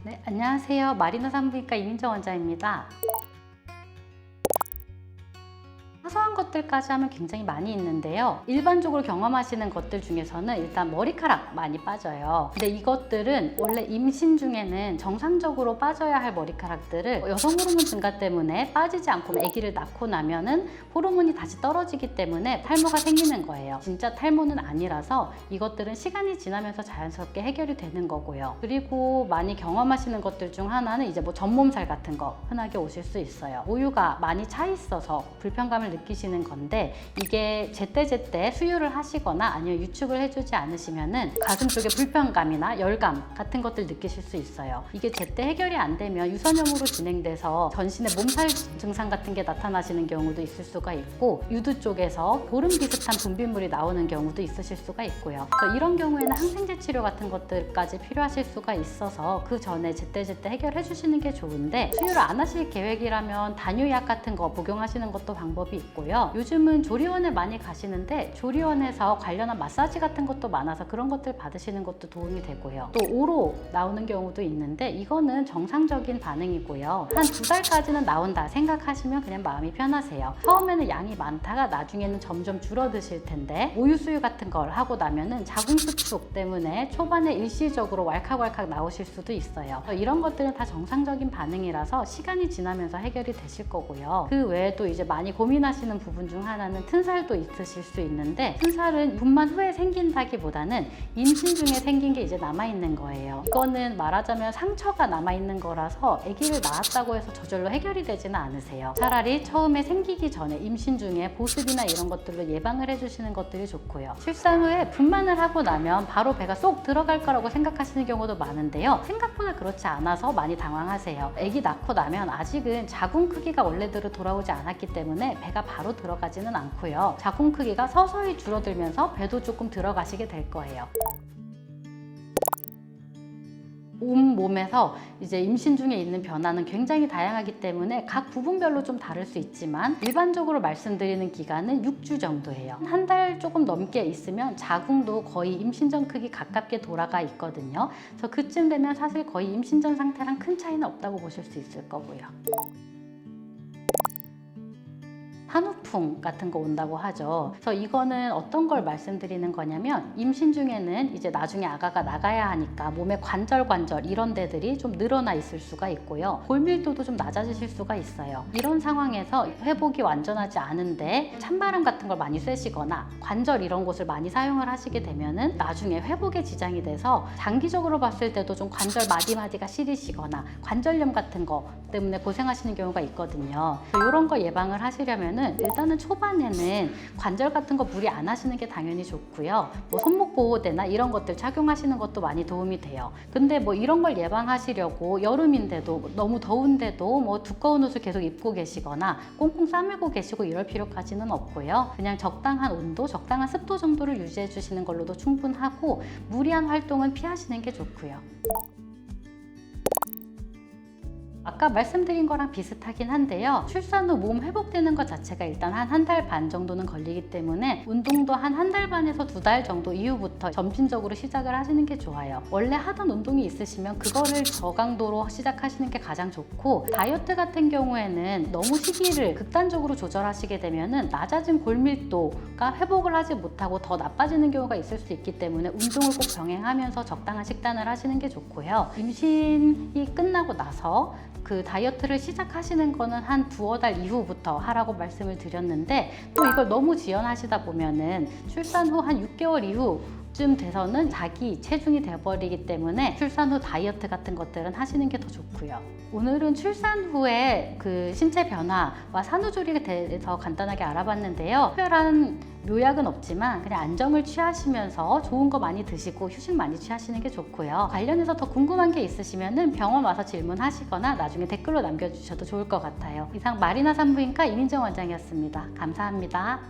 네, 안녕하세요. 마리나 산부인과 이민정 원장입니다. 사소한 것들까지 하면 굉장히 많이 있는데요. 일반적으로 경험하시는 것들 중에서는 일단 머리카락 많이 빠져요. 근데 이것들은 원래 임신 중에는 정상적으로 빠져야 할 머리카락들을 여성 호르몬 증가 때문에 빠지지 않고 아기를 낳고 나면은 호르몬이 다시 떨어지기 때문에 탈모가 생기는 거예요. 진짜 탈모는 아니라서 이것들은 시간이 지나면서 자연스럽게 해결이 되는 거고요. 그리고 많이 경험하시는 것들 중 하나는 이제 뭐 전몸살 같은 거 흔하게 오실 수 있어요. 모유가 많이 차 있어서 불편감을 느끼시는 건데, 이게 제때제때 수유를 하시거나 아니면 유축을 해주지 않으시면은 가슴 쪽에 불편감이나 열감 같은 것들 느끼실 수 있어요. 이게 제때 해결이 안 되면 유선염으로 진행돼서 전신에 몸살 증상 같은 게 나타나시는 경우도 있을 수가 있고, 유두 쪽에서 보름 비슷한 분비물이 나오는 경우도 있으실 수가 있고요. 그래서 이런 경우에는 항생제 치료 같은 것들까지 필요하실 수가 있어서 그 전에 제때제때 해결해 주시는 게 좋은데, 수유를 안 하실 계획이라면 단유약 같은 거 복용하시는 것도 방법이 있고요. 요즘은 조리원에 많이 가시는데 조리원에서 관련한 마사지 같은 것도 많아서 그런 것들 받으시는 것도 도움이 되고요. 또 오로 나오는 경우도 있는데 이거는 정상적인 반응이고요. 한 2달까지는 나온다 생각하시면 그냥 마음이 편하세요. 처음에는 양이 많다가 나중에는 점점 줄어드실 텐데, 모유 수유 같은 걸 하고 나면은 자궁수축 때문에 초반에 일시적으로 왈칵왈칵 나오실 수도 있어요. 이런 것들은 다 정상적인 반응이라서 시간이 지나면서 해결이 되실 거고요. 그 외에도 이제 많이 고민하시는 부분 중 하나는 튼살도 있으실 수 있는데, 튼살은 분만 후에 생긴다기보다는 임신 중에 생긴 게 이제 남아있는 거예요. 이거는 말하자면 상처가 남아있는 거라서 아기를 낳았다고 해서 저절로 해결이 되지는 않으세요. 차라리 처음에 생기기 전에 임신 중에 보습이나 이런 것들로 예방을 해주시는 것들이 좋고요. 출산 후에 분만을 하고 나면 바로 배가 쏙 들어갈 거라고 생각하시는 경우도 많은데요. 생각보다 그렇지 않아서 많이 당황하세요. 아기 낳고 나면 아직은 자궁 크기가 원래대로 돌아오지 않았기 때문에 배가 바로 들어가지는 않고요. 자궁 크기가 서서히 줄어들면서 배도 조금 들어가시게 될 거예요. 온몸에서 이제 임신 중에 있는 변화는 굉장히 다양하기 때문에 각 부분별로 좀 다를 수 있지만, 일반적으로 말씀드리는 기간은 6주 정도예요. 한 달 조금 넘게 있으면 자궁도 거의 임신 전 크기 가깝게 돌아가 있거든요. 그래서 그쯤 되면 사실 거의 임신 전 상태랑 큰 차이는 없다고 보실 수 있을 거고요. 한우풍 같은 거 온다고 하죠. 그래서 이거는 어떤 걸 말씀드리는 거냐면, 임신 중에는 이제 나중에 아가가 나가야 하니까 몸의 관절 이런 데들이 좀 늘어나 있을 수가 있고요. 골밀도도 좀 낮아지실 수가 있어요. 이런 상황에서 회복이 완전하지 않은데 찬바람 같은 걸 많이 쐬시거나 관절 이런 곳을 많이 사용을 하시게 되면은 나중에 회복에 지장이 돼서 장기적으로 봤을 때도 좀 관절 마디마디가 시리시거나 관절염 같은 거 때문에 고생하시는 경우가 있거든요. 이런 거 예방을 하시려면은 일단은 초반에는 관절 같은 거 무리 안 하시는 게 당연히 좋고요. 뭐 손목 보호대나 이런 것들 착용하시는 것도 많이 도움이 돼요. 근데 뭐 이런 걸 예방하시려고 여름인데도 너무 더운데도 뭐 두꺼운 옷을 계속 입고 계시거나 꽁꽁 싸매고 계시고 이럴 필요까지는 없고요. 그냥 적당한 온도, 적당한 습도 정도를 유지해 주시는 걸로도 충분하고, 무리한 활동은 피하시는 게 좋고요. 아까 말씀드린 거랑 비슷하긴 한데요. 출산 후 몸 회복되는 것 자체가 일단 한 달 반 정도는 걸리기 때문에 운동도 한 달 반에서 2달 정도 이후부터 점진적으로 시작을 하시는 게 좋아요. 원래 하던 운동이 있으시면 그거를 저강도로 시작하시는 게 가장 좋고, 다이어트 같은 경우에는 너무 시기를 극단적으로 조절하시게 되면은 낮아진 골밀도가 회복을 하지 못하고 더 나빠지는 경우가 있을 수 있기 때문에 운동을 꼭 병행하면서 적당한 식단을 하시는 게 좋고요. 임신이 끝나고 나서 그 다이어트를 시작하시는 거는 한 2~5달 이후부터 하라고 말씀을 드렸는데, 또 이걸 너무 지연하시다 보면은 출산 후 한 6개월 이후쯤 돼서는 자기 체중이 돼버리기 때문에 출산 후 다이어트 같은 것들은 하시는 게 더 좋고요. 오늘은 출산 후에 그 신체 변화와 산후조리에 대해서 간단하게 알아봤는데요. 특별한 묘약은 없지만 그냥 안정을 취하시면서 좋은 거 많이 드시고 휴식 많이 취하시는 게 좋고요. 관련해서 더 궁금한 게 있으시면 병원 와서 질문하시거나 나중에 댓글로 남겨주셔도 좋을 것 같아요. 이상 마리나 산부인과 이민정 원장이었습니다. 감사합니다.